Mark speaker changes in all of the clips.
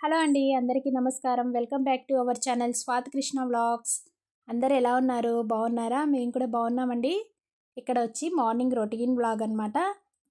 Speaker 1: Hello అండి. అందరికీ నమస్కారం. Welcome back to our channel Swathi Krishna vlogs. అందరూ ఎలా ఉన్నారు? బాగున్నారా? మేము కూడా బాగున్నామండి. ఇక్కడ వచ్చి మార్నింగ్ రొటీన్ వ్లాగ్ అనమాట.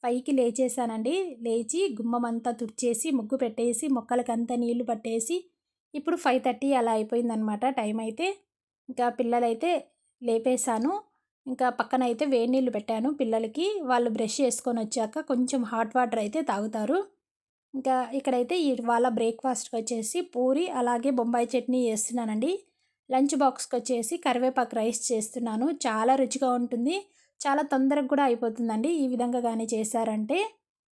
Speaker 1: 5కి లేచేసానండి. లేచి గుమ్మమంతా తుడిచేసి, ముగ్గు పెట్టేసి, మొక్కలకంతా నీళ్లు పట్టేసి, ఇప్పుడు 5:30 అలా అయిపోయిందనమాట టైం అయితే. ఇంకా పిల్లలైతే లేపేశాను. ఇంకా పక్కనైతే వేడి నీళ్ళు పెట్టాను పిల్లలకి. వాళ్ళు బ్రష్ చేసుకొని వచ్చాక కొంచెం హాట్ వాటర్ అయితే తాగుతారు. ఇంకా ఇక్కడైతే ఇవాళ బ్రేక్‌ఫాస్ట్‌కి వచ్చేసి పూరి, అలాగే బొంబాయి చట్నీ చేస్తున్నానండి. లంచ్ బాక్స్‌కి వచ్చేసి కరివేపాకు రైస్ చేస్తున్నాను. చాలా రుచిగా ఉంటుంది. చాలా తొందరగా కూడా అయిపోతుందండి ఈ విధంగా గాని చేశారంటే.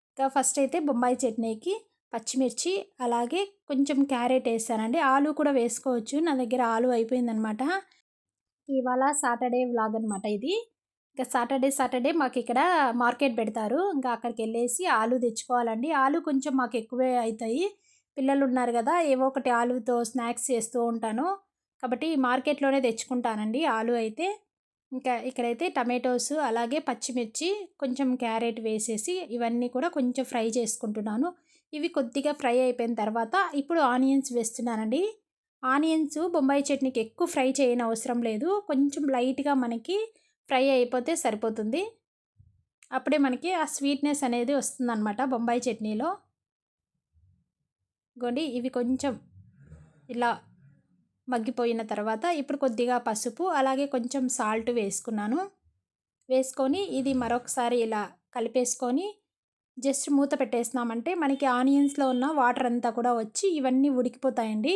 Speaker 1: ఇంకా ఫస్ట్ అయితే బొంబాయి చట్నీకి పచ్చిమిర్చి, అలాగే కొంచెం క్యారెట్ ఏసానండి. ఆలు కూడా వేసుకోవచ్చు. నా దగ్గర ఆలు అయిపోయిందనమాట. ఇవాళ సాటర్డే వ్లాగ్ అనమాట ఇది. ఇంకా సాటర్డే మాకిక్కడ మార్కెట్ పెడతారు. ఇంకా అక్కడికెళ్ళేసి ఆలు తెచ్చుకోవాలండి. ఆలు కొంచెం మాకు ఎక్కువే అయితాయి. పిల్లలున్నారు గదా! ఏవో ఒకటి ఆలుతో స్నాక్స్ చేస్తూ ఉంటాను. కాబట్టి మార్కెట్‌లోనే తెచ్చుకుంటానండి ఆలు అయితే. ఇంకా ఇక్కడైతే టమాటోస్, అలాగే పచ్చిమిర్చి, కొంచెం క్యారెట్ వేసేసి ఇవన్నీ కూడా కొంచెం ఫ్రై చేసుకుంటున్నాను. ఇవి కొద్దిగా ఫ్రై అయిపోయిన తర్వాత ఇప్పుడు ఆనియన్స్ వేస్తున్నానండి. ఆనియన్స్ బొంబాయి చట్నీకి ఎక్కువ ఫ్రై చేయనవసరం లేదు. కొంచెం లైట్‌గా మనకి ఫ్రై అయిపోతే సరిపోతుంది. అప్పుడే మనకి ఆ స్వీట్‌నెస్ అనేది వస్తుందనమాట బొంబాయి చట్నీలో. ఇగోండి ఇవి కొంచెం ఇలా మగ్గిపోయిన తర్వాత ఇప్పుడు కొద్దిగా పసుపు, అలాగే కొంచెం సాల్ట్ వేసుకున్నాను. వేసుకొని ఇది మరొకసారి ఇలా కలిపేసుకొని జస్ట్ మూత పెట్టేసినామంటే మనకి ఆనియన్స్‌లో ఉన్న వాటర్ అంతా కూడా వచ్చి ఇవన్నీ ఉడికిపోతాయండి.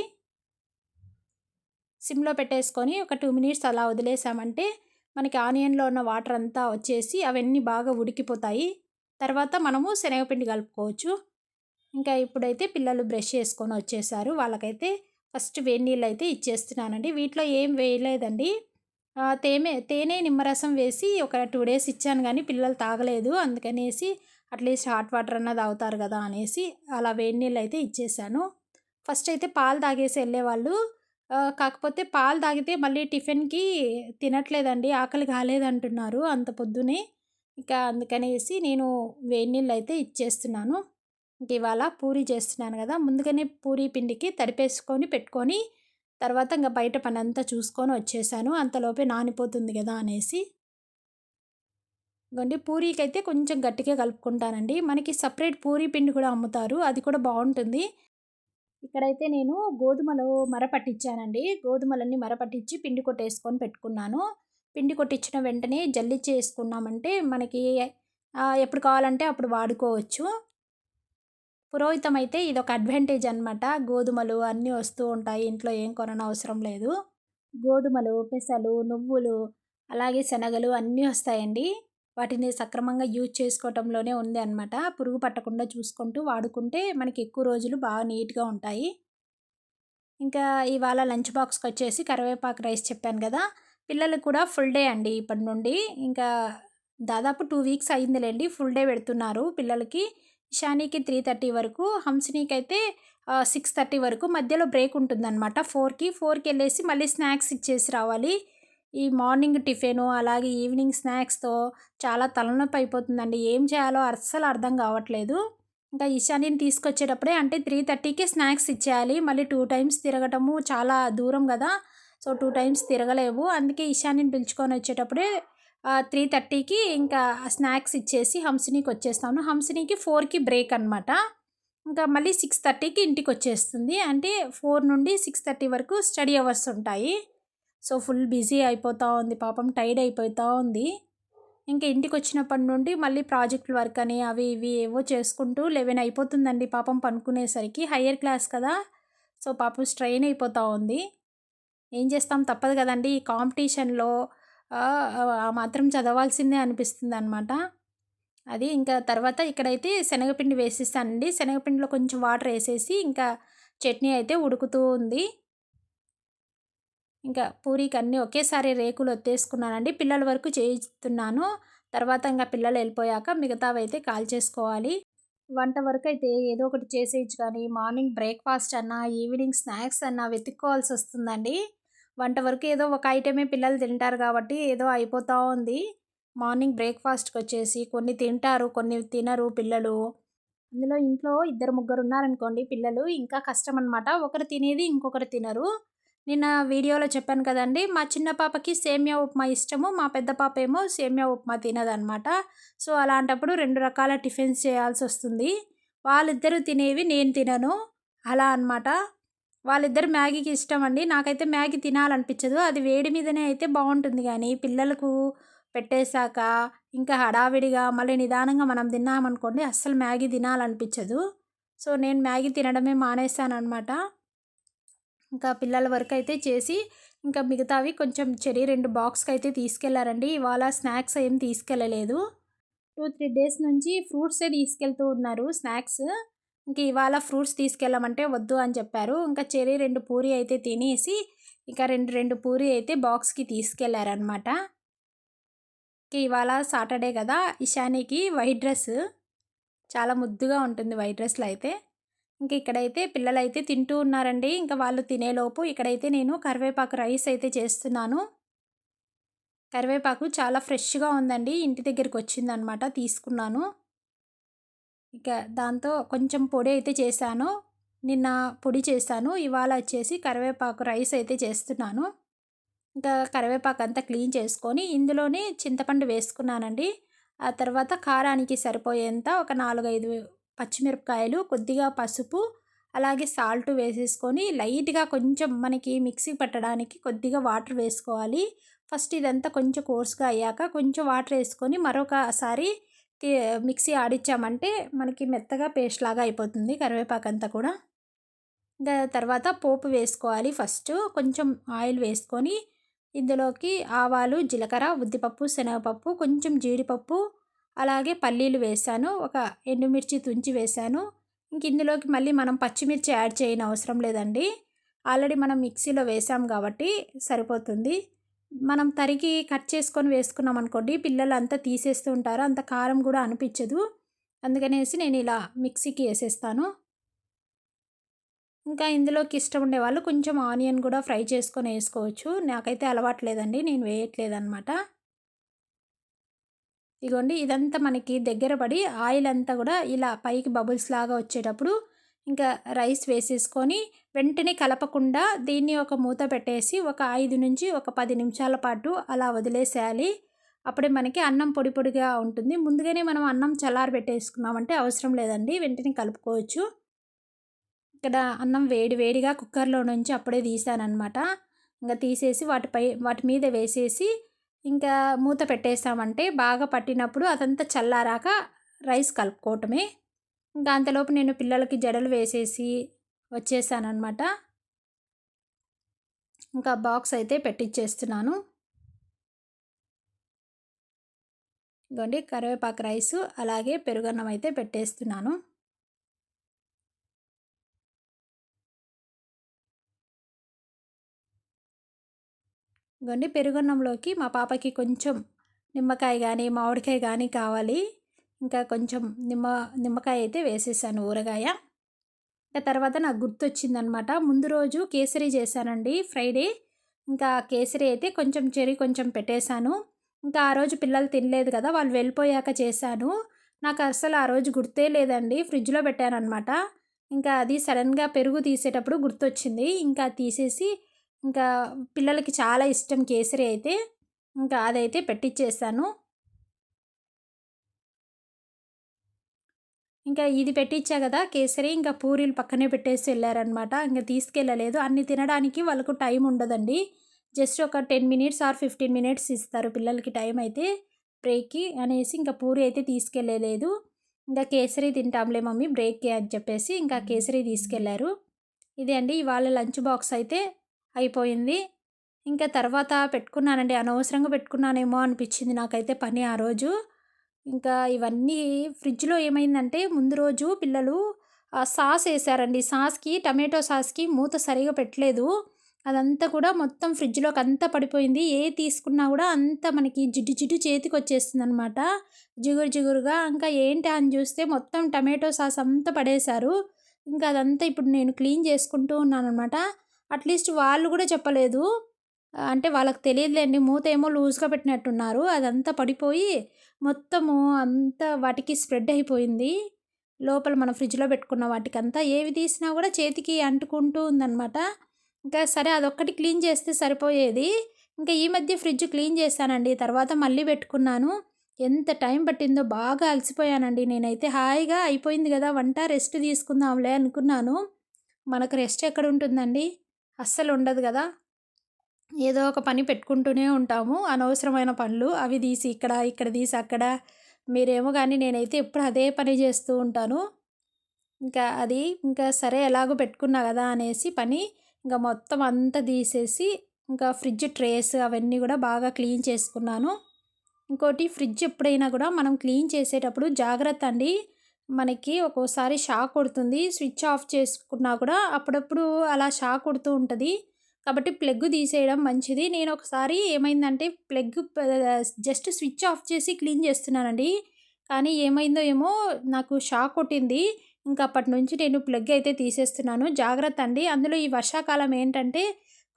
Speaker 1: సిమ్‌లో పెట్టేసుకొని ఒక 2 మినిట్స్ అలా వదిలేసామంటే మనకి ఆనియన్‌లో ఉన్న వాటర్ అంతా వచ్చేసి అవన్నీ బాగా ఉడికిపోతాయి. తర్వాత మనము శనగపిండి కలుపుకోవచ్చు. ఇంకా ఇప్పుడైతే పిల్లలు బ్రష్ చేసుకొని వచ్చేసారు. వాళ్ళకైతే ఫస్ట్ వేడి నీళ్ళైతే ఇచ్చేస్తున్నానండి. వీటిలో ఏం వేయలేదండి. తేనె, నిమ్మరసం వేసి ఒక 2 డేస్ ఇచ్చాను గానీ పిల్లలు తాగలేదు. అందుకనేసి అట్‌లీస్ట్ హాట్ వాటర్ అన్నా తాగుతారు గదా అనేసి అలా వేడి నీళ్ళైతే ఇచ్చేసాను. ఫస్ట్ అయితే పాలు తాగేసి ఎళ్ళేవాళ్ళు. కాకపోతే పాలు తాగితే మళ్ళీ టిఫిన్‌కి తినట్లేదండి. ఆకలి కాలేదంటున్నారు అంత పొద్దున్నే. ఇక అందుకనేసి నేను వేడి నీళ్ళైతే ఇచ్చేస్తున్నాను. ఇంక ఇవాళ పూరి చేస్తున్నాను గదా! ముందుగానే పూరి పిండికి తడిపేసుకొని పెట్టుకొని, తర్వాత ఇంక బయట పనంతా చూసుకొని వచ్చేసాను. అంతలోపే నానిపోతుంది గదా అనేసి. ఇగోండి పూరీకైతే కొంచెం గట్టిగా కలుపుకుంటానండి. మనకి సెపరేట్ పూరి పిండి కూడా అమ్ముతారు. అది కూడా బావుంటుంది. ఇక్కడైతే నేను గోధుమలు మర పట్టించానండి. గోధుమలన్నీ మర పట్టించి పిండి కొట్టేసుకొని పెట్టుకున్నాను. పిండి కొట్టించిన వెంటనే జల్లిచ్చేసుకున్నామంటే మనకి ఎప్పుడు కావాలంటే అప్పుడు వాడుకోవచ్చు. పురోహితం అయితే ఇదొక అడ్వాంటేజ్ అనమాట. గోధుమలు అన్నీ వస్తూ ఉంటాయి. ఇంట్లో ఏం కొననవసరం లేదు. గోధుమలు, పెసలు, నువ్వులు, అలాగే శనగలు అన్నీ వస్తాయండి. వాటిని సక్రమంగా యూజ్ చేసుకోవటంలోనే ఉంది అనమాట. పురుగు పట్టకుండా చూసుకుంటూ వాడుకుంటే మనకి ఎక్కువ రోజులు బాగా నీట్‌గా ఉంటాయి. ఇంకా ఇవాళ లంచ్ బాక్స్‌కొచ్చేసి కరివేపాకు రైస్ చెప్పాను గదా! పిల్లలకి కూడా ఫుల్ డే అండి ఇప్పటి నుండి. ఇంకా దాదాపు 2 వీక్స్ అయిందిలెండి. ఫుల్ డే పెడుతున్నారు పిల్లలకి. ఇషానీకి 3:30 వరకు, హంసినీకైతే 6:30 వరకు. మధ్యలో బ్రేక్ ఉంటుందనమాట 4కెళ్ళేసి మళ్ళీ స్నాక్స్ ఇచ్చేసి రావాలి. ఈ మార్నింగ్ టిఫిను, అలాగే ఈవినింగ్ స్నాక్స్‌తో చాలా తలనొప్పి అయిపోతుందండి. ఏం చేయాలో అస్సలు అర్థం కావట్లేదు. ఇంకా ఇషానిని తీసుకొచ్చేటప్పుడే అంటే 3:30కే స్నాక్స్ ఇచ్చేయాలి. మళ్ళీ 2 టైమ్స్ తిరగటము చాలా దూరం గదా! సో, 2 టైమ్స్ తిరగలేవు. అందుకే ఇషానిని పిలుచుకొని వచ్చేటప్పుడే 3:30కి ఇంకా స్నాక్స్ ఇచ్చేసి హంసినీకొచ్చేస్తాను. హంసినీకి 4కి బ్రేక్ అనమాట. ఇంకా మళ్ళీ 6:30కి ఇంటికొచ్చేస్తుంది. అంటే 4 నుండి 6:30 వరకు స్టడీ అవర్స్ ఉంటాయి. సో, ఫుల్ బిజీ అయిపోతా ఉంది. పాపం టైర్డ్ అయిపోతా ఉంది. ఇంక ఇంటికొచ్చినప్పటి నుండి మళ్ళీ ప్రాజెక్ట్ వర్క్ అని అవి ఇవి ఏవో చేసుకుంటూ 11 అయిపోతుందండి పాపం పనుకునేసరికి. హయ్యర్ క్లాస్ కదా! సో, పాపం స్ట్రెయిన్ అయిపోతా ఉంది. ఏం చేస్తాం తప్పదు కదండీ! ఈ కాంపిటీషన్‌లో ఆ మాత్రం చదవాల్సిందే అనిపిస్తుందనమాట. అది ఇంకా తర్వాత ఇక్కడైతే శనగపిండి వేసేసానండి. శనగపిండిలో కొంచెం వాటర్ ఏసేసి ఇంకా చట్నీ అయితే ఉడుకుతూ ఉంది. ఇంకా పూరీకి అన్నీ ఒకేసారి రేకులు ఒత్తేసుకున్నానండి. పిల్లల వరకు చేయిస్తున్నాను. తర్వాత ఇంక పిల్లలు ఎళ్ళిపోయాక మిగతావైతే కాల్చేసుకోవాలి. వంట వరకైతే ఏదో ఒకటి చేసేయొచ్చు కానీ, మార్నింగ్ బ్రేక్‌ఫాస్ట్ అన్నా, ఈవినింగ్ స్నాక్స్ అన్నా వెతుక్కోవాల్సొస్తుందండి. వంట వరకు ఏదో ఒక ఐటమే పిల్లలు తింటారు కాబట్టి ఏదో అయిపోతా ఉంది. మార్నింగ్ బ్రేక్‌ఫాస్ట్‌కొచ్చేసి కొన్ని తింటారు, కొన్ని తినరు పిల్లలు. అందులో ఇంట్లో ఇద్దరు ముగ్గురు ఉన్నారనుకోండి పిల్లలు ఇంకా కష్టం అనమాట. ఒకరు తినేది ఇంకొకరు తినరు. నిన్న వీడియోలో చెప్పాను కదండీ! మా చిన్న పాపకి సేమియా ఉప్మా ఇష్టము. మా పెద్ద పాప ఏమో సేమియా ఉప్మా తినదనమాట. సో, అలాంటప్పుడు 2 రకాల టిఫిన్స్ చేయాల్సొస్తుంది. వాళ్ళిద్దరూ తినేవి నేను తినను. అలా అనమాట. వాళ్ళిద్దరు మ్యాగీకి ఇష్టమండి. నాకైతే మ్యాగీ తినాలనిపించదు. అది వేడి మీదనే అయితే బావుంటుంది గానీ, పిల్లలకు పెట్టేసాక ఇంకా హడావిడిగా మళ్ళీ నిదానంగా మనం తిన్నామనుకోండి అస్సలు మ్యాగీ తినాలనిపించదు. సో, నేను మ్యాగీ తినడమే మానేశాననమాట. ఇంకా పిల్లల వరకైతే చేసి, ఇంకా మిగతావి కొంచెం చెర్రీ 2 బాక్స్‌కైతే తీసుకెళ్లారండి. ఇవాళ స్నాక్స్ ఏం తీసుకెళ్ళలేదు. 2, 3 డేస్ నుంచి ఫ్రూట్సే తీసుకెళ్తూ ఉన్నారు స్నాక్స్. ఇంక ఇవాళ ఫ్రూట్స్ తీసుకెళ్ళమంటే వద్దు అని చెప్పారు. ఇంకా చెర్రీ 2 పూరి అయితే తినేసి, ఇక 2 పూరి అయితే బాక్స్‌కి తీసుకెళ్లారనమాట. ఇవాళ సాటర్డే కదా! ఇషానీకి వైట్ డ్రెస్ చాలా ముద్దుగా ఉంటుంది వైట్ డ్రెస్‌లో అయితే. ఇంక ఇక్కడైతే పిల్లలైతే తింటూ ఉన్నారండి. ఇంక వాళ్ళు తినేలోపు ఇక్కడైతే నేను కరివేపాకు రైస్ అయితే చేస్తున్నాను. కరివేపాకు చాలా ఫ్రెష్‌గా ఉందండి. ఇంటి దగ్గరికొచ్చిందనమాట తీసుకున్నాను. ఇక దాంతో కొంచెం పొడి అయితే చేశాను. నిన్న పొడి చేశాను. ఇవాళ వచ్చేసి కరివేపాకు రైస్ అయితే చేస్తున్నాను. ఇంకా కరివేపాకంతా క్లీన్ చేసుకొని ఇందులోనే చింతపండు వేసుకున్నానండి. ఆ తర్వాత కారానికి సరిపోయేంత ఒక 4, 5 పచ్చిమిరపకాయలు, కొద్దిగా పసుపు, అలాగే సాల్ట్ వేసేసుకొని లైట్‌గా కొంచెం మనకి మిక్సీ పట్టడానికి కొద్దిగా వాటర్ వేసుకోవాలి. ఫస్ట్ ఇదంతా కొంచెం కోర్స్‌గా అయ్యాక కొంచెం వాటర్ వేసుకొని మరొకసారి తి మిక్సీ ఆడిచ్చామంటే మనకి మెత్తగా పేస్ట్ లాగా అయిపోతుంది కరివేపాకంతా కూడా. తర్వాత పోపు వేసుకోవాలి ఫస్టు. కొంచెం ఆయిల్ వేసుకొని ఇందులోకి ఆవాలు, జీలకర్ర, ఉద్దిపప్పు, శనగపప్పు, కొంచెం జీడిపప్పు, అలాగే పల్లీలు వేశాను. ఒక ఎండుమిర్చి తుంచి వేశాను. ఇంక ఇందులోకి మళ్ళీ మనం పచ్చిమిర్చి యాడ్ చేయనవసరం లేదండి. ఆల్రెడీ మనం మిక్సీలో వేసాం కాబట్టి సరిపోతుంది. మనం తరిగి కట్ చేసుకొని వేసుకున్నామనుకోండి పిల్లలంతా తీసేస్తూ ఉంటారు. అంత కారం కూడా అనిపించదు. అందుకనేసి నేను ఇలా మిక్సీకి ఏసేస్తాను. ఇంకా ఇందులోకి ఇష్టం ఉండేవాళ్ళు కొంచెం ఆనియన్ కూడా ఫ్రై చేసుకొని వేసుకోవచ్చు. నాకైతే అలవాటు లేదండి. నేను వేయట్లేదనమాట. ఇగోండి ఇదంతా మనకి దగ్గర పడి ఆయిల్ అంతా కూడా ఇలా పైకి బబుల్స్ లాగా వచ్చేటప్పుడు ఇంకా రైస్ వేసేసుకొని వెంటనే కలపకుండా దీన్ని ఒక మూత పెట్టేసి ఒక 5 నుంచి ఒక 10 నిమిషాల పాటు అలా వదిలేసేయాలి. అప్పుడే మనకి అన్నం పొడి పొడిగా ఉంటుంది. ముందుగానే మనం అన్నం చల్లారబెట్టేసుకున్నామంటే అవసరం లేదండి. వెంటనే కలుపుకోవచ్చు. ఇక్కడ అన్నం వేడి వేడిగా కుక్కర్‌లో నుంచి అప్పుడే తీశాననమాట. ఇంక తీసేసి వాటి మీద వేసేసి ఇంకా మూత పెట్టేసామంటే బాగా పట్టినప్పుడు అదంతా చల్లారాక రైస్ కలుపుకోవటమే. ఇంకా అంతలోపు నేను పిల్లలకి జడలు వేసేసి వచ్చేసాననమాట. ఇంకా బాక్స్ అయితే పెట్టిచ్చేస్తున్నాను. ఇగోండి కరివేపాకు రైసు అలాగే పెరుగన్నం అయితే పెట్టేస్తున్నాను. ఇగోండి పెరుగన్నంలోకి మా పాపకి కొంచెం నిమ్మకాయ గానీ, మామిడికాయ గానీ కావాలి. ఇంకా కొంచెం నిమ్మకాయ అయితే వేసేసాను ఊరగాయ. తర్వాత నాకు గుర్తొచ్చిందనమాట. ముందు రోజు కేసరి చేశానండి ఫ్రైడే. ఇంకా కేసరి అయితే కొంచెం కొంచెం పెట్టేశాను. ఇంకా ఆ రోజు పిల్లలు తినలేదు కదా! వాళ్ళు వెళ్ళిపోయాక చేశాను. నాకు అస్సలు ఆ రోజు గుర్తే లేదండి. ఫ్రిడ్జ్‌లో పెట్టాననమాట. ఇంకా అది సడెన్‌గా పెరుగు తీసేటప్పుడు గుర్తొచ్చింది. ఇంకా తీసేసి ఇంకా పిల్లలకి చాలా ఇష్టం కేసరి అయితే. ఇంకా అదైతే పెట్టిచ్చేసాను. ఇంకా ఇది పెట్టిచ్చా గదా! కేసరి ఇంకా పూరీలు పక్కనే పెట్టేసి ఎళ్లారనమాట. ఇంక తీసుకెళ్ళలేదు. అన్ని తినడానికి వాళ్ళకు టైం ఉండదండి. జస్ట్ ఒక 10 మినిట్స్ ఆర్ 15 మినిట్స్ ఇస్తారు పిల్లలకి టైం అయితే బ్రేక్‌కి అనేసి ఇంకా పూరి అయితే తీసుకెళ్ళలేదు. ఇంకా కేసరి తింటాంలే మమ్మీ బ్రేక్‌కి అని చెప్పేసి ఇంకా కేసరి తీసుకెళ్లారు. ఇదే అండి ఇవాళ లంచ్ బాక్స్ అయితే అయిపోయింది. ఇంకా తర్వాత పెట్టుకున్నానండి. అనవసరంగా పెట్టుకున్నానేమో అనిపిచ్చింది నాకైతే పని ఆ రోజు. ఇంకా ఇవన్నీ ఫ్రిడ్జ్‌లో ఏమైందంటే ముందు రోజు పిల్లలు సాస్ ఏసారండి. టమాటో సాస్‌కి మూత సరిగ్గా పెట్టలేదు. అదంతా కూడా మొత్తం ఫ్రిడ్జ్‌లోకంతా పడిపోయింది. ఏది తీసుకున్నా గూడా అంతా మనకి జిడ్డు జిడ్డు చేతికొచ్చేస్తుందనమాట. జిగురు జిగురుగా. ఇంకా ఏంటా అని జూస్తే మొత్తం టమాటో సాస్ అంతా పడేశారు. ఇంకా అదంతా ఇప్పుడు నేను క్లీన్ చేసుకుంటూ ఉన్నాననమాట. అట్‌లీస్ట్ వాళ్ళు గూడా చెప్పలేదు. అంటే వాళ్ళకి తెలీదులెండి. మూతేమో లూజ్‌గా పెట్టినట్టున్నారు. అదంతా పడిపోయి మొత్తము అంతా వాటికి స్ప్రెడ్ అయిపోయింది. లోపల మనం ఫ్రిడ్జ్‌లో పెట్టుకున్న వాటికంతా ఏవి తీసినా కూడా చేతికి అంటుకుంటూ ఉందనమాట. ఇంకా సరే అదొక్కటి క్లీన్ చేస్తే సరిపోయేది. ఇంకా ఈ మధ్య ఫ్రిడ్జ్ క్లీన్ చేశానండి. తర్వాత మళ్ళీ పెట్టుకున్నాను. ఎంత టైం పట్టిందో బాగా అలసిపోయానండి నేనైతే. హాయిగా అయిపోయింది కదా వంట, రెస్ట్ తీసుకుందాంలే అనుకున్నాను. మనకు రెస్ట్ ఎక్కడుంటుందండి? అస్సలు ఉండదు కదా! ఏదో ఒక పని పెట్టుకుంటూనే ఉంటాము. అనవసరమైన పనులు. అవి తీసి ఇక్కడ, ఇక్కడ తీసి అక్కడ. మీరేమో గానీ నేనైతే ఎప్పుడు అదే పని చేస్తూ ఉంటాను. ఇంకా సరే ఎలాగో పెట్టుకున్నా గదా అనేసి పని, ఇంక మొత్తం అంతా తీసేసి, ఇంకా ఫ్రిడ్జ్ ట్రేస్ అవన్నీ గూడా బాగా క్లీన్ చేసుకున్నాను. ఇంకోటి ఫ్రిడ్జ్ ఎప్పుడైనా గూడా మనం క్లీన్ చేసేటప్పుడు జాగ్రత్త అండి. మనకి ఒక్కోసారి షాక్ కొడుతుంది. స్విచ్ ఆఫ్ చేసుకున్నా కూడా అప్పుడప్పుడు అలా షాక్ కొడుతూ ఉంటది. కాబట్టి ప్లగ్ తీసేయడం మంచిది. నేనొకసారి ఏమైందంటే జస్ట్ స్విచ్ ఆఫ్ చేసి క్లీన్ చేస్తున్నానండి. కానీ ఏమైందో ఏమో నాకు షాక్ కొట్టింది. ఇంక అప్పటినుంచి నేను ప్లగ్ అయితే తీసేస్తున్నాను. జాగ్రత్త అండి. అందులో ఈ వర్షాకాలం ఏంటంటే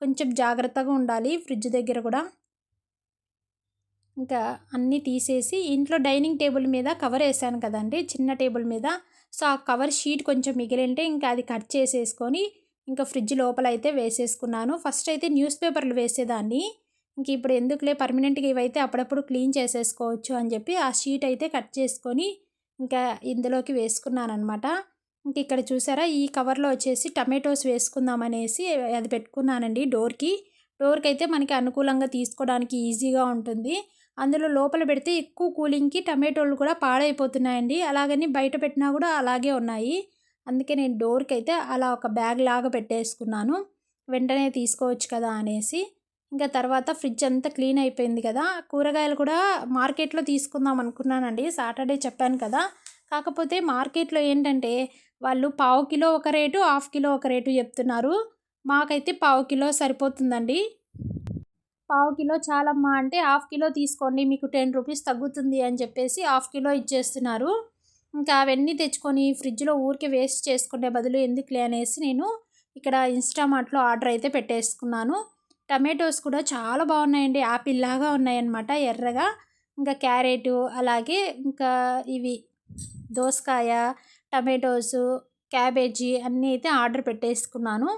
Speaker 1: కొంచెం జాగ్రత్తగా ఉండాలి ఫ్రిడ్జ్ దగ్గర గూడా. ఇంకా అన్నీ తీసేసి ఇంట్లో డైనింగ్ టేబుల్ మీద కవరేసాను కదండీ! చిన్న టేబుల్ మీద. సో, ఆ కవర్ షీట్ కొంచెం మిగిలుంటే ఇంకా అది కట్ చేసేసుకొని, ఇంకా ఫ్రిడ్జ్ లోపలైతే వేసేసుకున్నాను. ఫస్ట్ అయితే న్యూస్ పేపర్లు వేసేదాన్ని. ఇంక ఇప్పుడు ఎందుకులే పర్మనెంట్‌గా ఇవైతే అప్పుడప్పుడు క్లీన్ చేసేసుకోవచ్చు అని చెప్పి ఆ షీట్ అయితే కట్ చేసుకొని, ఇంకా ఇందులోకి వేసుకున్నాననమాట. ఇంక ఇక్కడ చూసారా ఈ కవర్‌లో వచ్చేసి టమాటోస్ వేసుకుందామనేసి అది పెట్టుకున్నానండి డోర్‌కి. డోర్‌కైతే మనకి అనుకూలంగా తీసుకోవడానికి ఈజీగా ఉంటుంది. అందులో లోపల పెడితే ఎక్కువ కూలింగ్‌కి టమాటోలు కూడా పాడైపోతున్నాయండి. అలాగని బయట పెట్టినా కూడా అలాగే ఉన్నాయి. అందుకే నేను డోర్‌కైతే అలా ఒక బ్యాగ్‌లాగా పెట్టేసుకున్నాను. వెంటనే తీసుకోవచ్చు కదా అనేసి. ఇంకా తర్వాత ఫ్రిడ్జ్ అంతా క్లీన్ అయిపోయింది కదా! కూరగాయలు కూడా మార్కెట్‌లో తీసుకుందాం అనుకున్నానండి. సాటర్డే చెప్పాను కదా! కాకపోతే మార్కెట్‌లో ఏంటంటే వాళ్ళు పావు కిలో ఒక రేటు, హాఫ్ కిలో ఒక రేటు చెప్తున్నారు. మాకైతే పావు కిలో సరిపోతుందండి. పావు కిలో చాలమ్మా అంటే, హాఫ్ కిలో తీసుకోండి మీకు 10 రూపీస్ తగ్గుతుంది అని చెప్పేసి హాఫ్ కిలో ఇచ్చేస్తున్నారు. ఇంకా అవన్నీ తెచ్చుకొని ఫ్రిడ్జ్‌లో ఊరికే వేస్ట్ చేసుకునే బదులు ఎందుకులే అనేసి నేను ఇక్కడ ఇన్‌స్టామార్ట్‌లో ఆర్డర్ అయితే పెట్టేసుకున్నాను. టమాటోస్ కూడా చాలా బాగున్నాయండి. యాపిల్‌లాగా ఉన్నాయన్నమాట ఎర్రగా. ఇంకా క్యారెటు అలాగే ఇంకా ఇవి దోసకాయ, టమాటోసు, క్యాబేజీ అన్నీ అయితే ఆర్డర్ పెట్టేసుకున్నాను.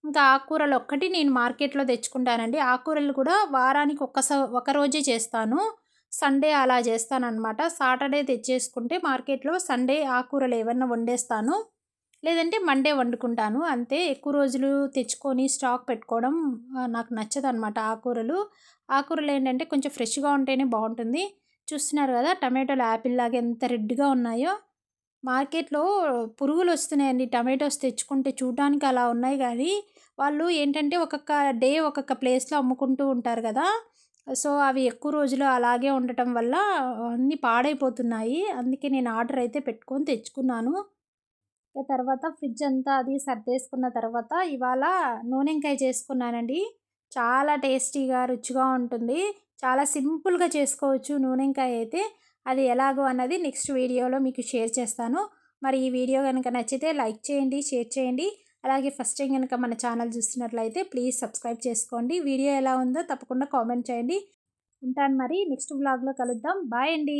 Speaker 1: ఇంకా ఆకుకూరలు ఒక్కటి నేను మార్కెట్‌లో తెచ్చుకుంటానండి. ఆకుకూరలు కూడా వారానికి ఒక రోజే చేస్తాను. సండే అలా చేస్తాననమాట. సాటర్డే తెచ్చేసుకుంటే మార్కెట్‌లో సండే ఆకుకూరలు ఏవన్నా వండేస్తాను. లేదంటే మండే వండుకుంటాను. అంతే ఎక్కువ రోజులు తెచ్చుకొని స్టాక్ పెట్టుకోవడం నాకు నచ్చదనమాట ఆకుకూరలు. ఆకుకూరలు ఏంటంటే కొంచెం ఫ్రెష్‌గా ఉంటేనే బావుంటుంది. చూస్తున్నారు కదా! టమాటోలు యాపిల్‌లాగా ఎంత రెడ్‌గా ఉన్నాయో. మార్కెట్‌లో పురుగులొస్తున్నాయండి. టమాటోస్ తెచ్చుకుంటే చూడ్డానికి అలా ఉన్నాయి గానీ, వాళ్ళు ఏంటంటే ఒక్కొక్క డే ఒక్కొక్క ప్లేస్‌లో అమ్ముకుంటూ ఉంటారు గదా! సో, అవి ఎక్కువ రోజులు అలాగే ఉండటం వల్ల అన్నీ పాడైపోతున్నాయి. అందుకే నేను ఆర్డర్ అయితే పెట్టుకొని తెచ్చుకున్నాను. ఇక తర్వాత ఫ్రిడ్జ్ అంతా అది సర్దేసుకున్న తర్వాత ఇవాళ నూనెంకాయ చేసుకున్నానండి. చాలా టేస్టీగా, రుచిగా ఉంటుంది. చాలా సింపుల్‌గా చేసుకోవచ్చు నూనెంకాయ అయితే. అది ఎలాగో అన్నది నెక్స్ట్ వీడియోలో మీకు షేర్ చేస్తాను. మరి ఈ వీడియో గనుక నచ్చితే లైక్ చేయండి, షేర్ చేయండి. అలాగే ఫస్ట్ టైం గనుక మన ఛానల్ చూస్తున్నట్లయితే ప్లీజ్ సబ్స్క్రైబ్ చేసుకోండి. వీడియో ఎలా ఉందో తప్పకుండా కామెంట్ చేయండి. ఉంటాను మరి నెక్స్ట్ వ్లాగ్‌లో కలుద్దాం. బాయ్ అండి.